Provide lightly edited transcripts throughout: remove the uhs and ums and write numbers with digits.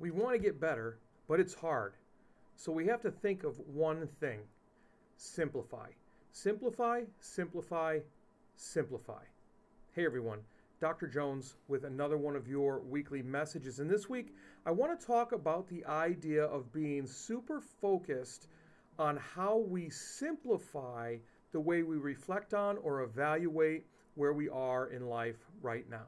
We want to get better, but it's hard. So we have to think of one thing: simplify. Simplify, simplify, simplify. Hey everyone, Dr. Jones with another one of your weekly messages. And this week, I want to talk about the idea of being super focused on how we simplify the way we reflect on or evaluate where we are in life right now.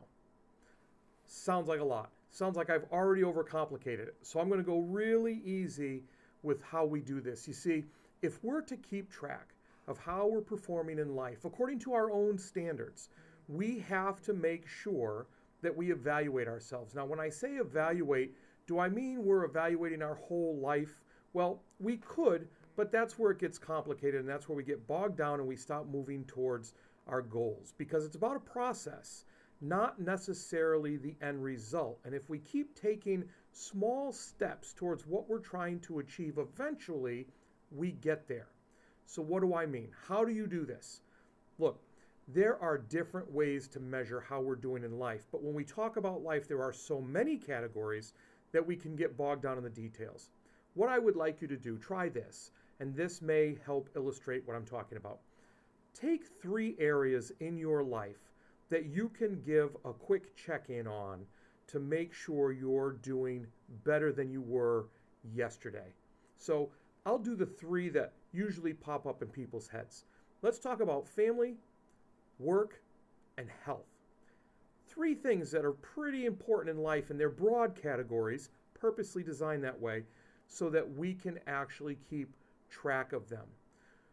Sounds like a lot. Sounds like I've already overcomplicated it. So I'm going to go really easy with how we do this. You see, if we're to keep track of how we're performing in life according to our own standards, we have to make sure that we evaluate ourselves. Now, when I say evaluate, do I mean we're evaluating our whole life? Well, we could, but that's where it gets complicated, and that's where we get bogged down and we stop moving towards our goals, because it's about a process, not necessarily the end result. And if we keep taking small steps towards what we're trying to achieve, eventually we get there. So what do I mean? How do you do this? Look, there are different ways to measure how we're doing in life, but when we talk about life, there are so many categories that we can get bogged down in the details. What I would like you to do, try this, and this may help illustrate what I'm talking about. Take 3 areas in your life that you can give a quick check-in on to make sure you're doing better than you were yesterday. So I'll do the 3 that usually pop up in people's heads. Let's talk about family, work, and health. 3 things that are pretty important in life, and they're broad categories, purposely designed that way, so that we can actually keep track of them.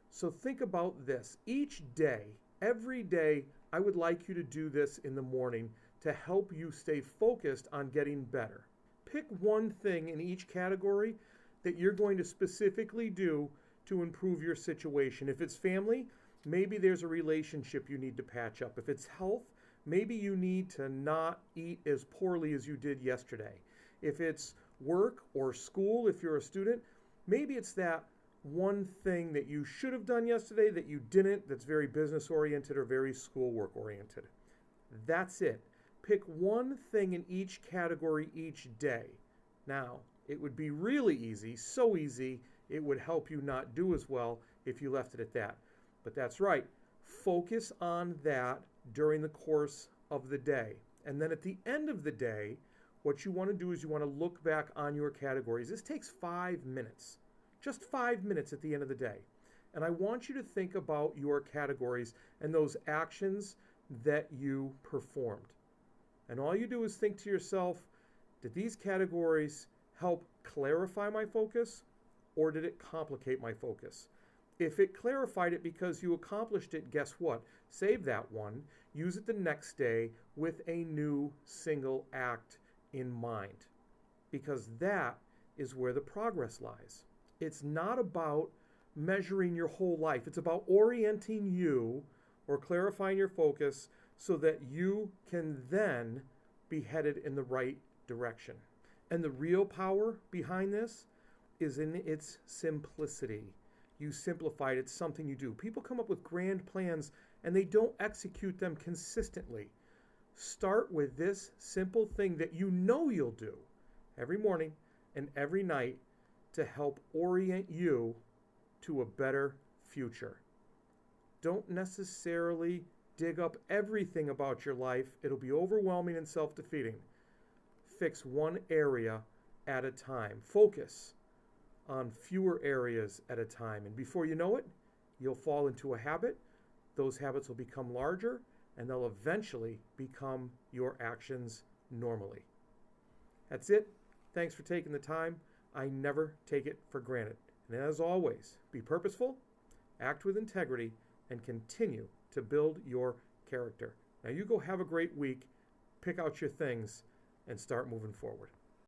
So think about this. Each day, every day, I would like you to do this in the morning to help you stay focused on getting better. Pick one thing in each category that you're going to specifically do to improve your situation. If it's family, maybe there's a relationship you need to patch up. If it's health, maybe you need to not eat as poorly as you did yesterday. If it's work or school, if you're a student, maybe it's that one thing that you should have done yesterday that you didn't, that's very business oriented or very schoolwork oriented. That's it. Pick one thing in each category each day. Now, it would be really easy, so easy, it would help you not do as well if you left it at that. But that's right. Focus on that during the course of the day. And then at the end of the day, what you want to do is you want to look back on your categories. This takes 5 minutes. Just 5 minutes at the end of the day. And I want you to think about your categories and those actions that you performed. And all you do is think to yourself, did these categories help clarify my focus, or did it complicate my focus? If it clarified it because you accomplished it, guess what? Save that one. Use it the next day with a new single act in mind, because that is where the progress lies. It's not about measuring your whole life. It's about orienting you or clarifying your focus so that you can then be headed in the right direction. And the real power behind this is in its simplicity. You simplified, it's something you do. People come up with grand plans and they don't execute them consistently. Start with this simple thing that you know you'll do every morning and every night to help orient you to a better future. Don't necessarily dig up everything about your life. It'll be overwhelming and self-defeating. Fix one area at a time. Focus on fewer areas at a time. And before you know it, you'll fall into a habit. Those habits will become larger, and they'll eventually become your actions normally. That's it. Thanks for taking the time. I never take it for granted. And as always, be purposeful, act with integrity, and continue to build your character. Now you go have a great week, pick out your things, and start moving forward.